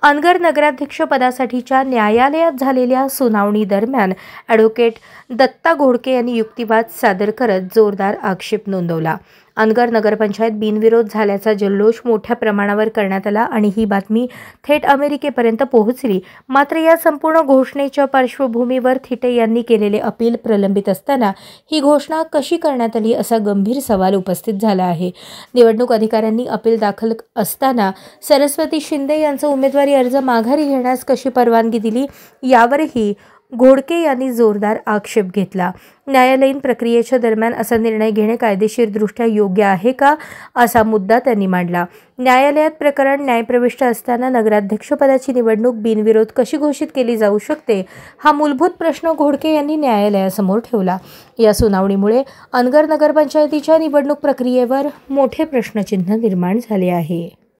अनगर नगराध्यक्ष पदासाठीच्या न्यायालयात झालेल्या सुनावणी दरम्यान ॲडव्होकेट दत्ता घोडके यांनी युक्तिवाद सादर करत जोरदार आक्षेप नोंदवला। अनगर नगरपंचायत बिनविरोध झाल्याचा जल्लोष मोठ्या प्रमाणावर करण्यात आला आणि ही बातमी थेट अमेरिकेपर्यंत पोहोचली। मात्र या संपूर्ण घोषणेच्या पार्श्वभूमीवर थिटे यांनी केलेले अपील प्रलंबित असताना ही घोषणा कशी करण्यात आली असा गंभीर सवाल उपस्थित झाला आहे। निवडणूक अधिकाऱ्यांनी अपील दाखल असताना सरस्वती शिंदे यांचा उमेदवारी अर्ज माघारी घेण्यास कशी परवानगी दिली यावरही घोडके यांनी जोरदार आक्षेप घेतला। न्यायालयीन प्रक्रियेच्या दरम्यान असा निर्णय घेणे कायदेशीरदृष्ट्या योग्य आहे का असा मुद्दा त्यांनी मांडला। न्यायालयात प्रकरण न्यायप्रविष्ट असताना नगराध्यक्षपदाची निवडणूक बिनविरोध कशी घोषित केली जाऊ शकते हा मूलभूत प्रश्न घोडके यांनी न्यायालयासमोर ठेवला। या सुनावणीमुळे अनगर नगरपंचायतीच्या निवडणूक प्रक्रियेवर मोठे प्रश्नचिन्ह निर्माण झाले आहे।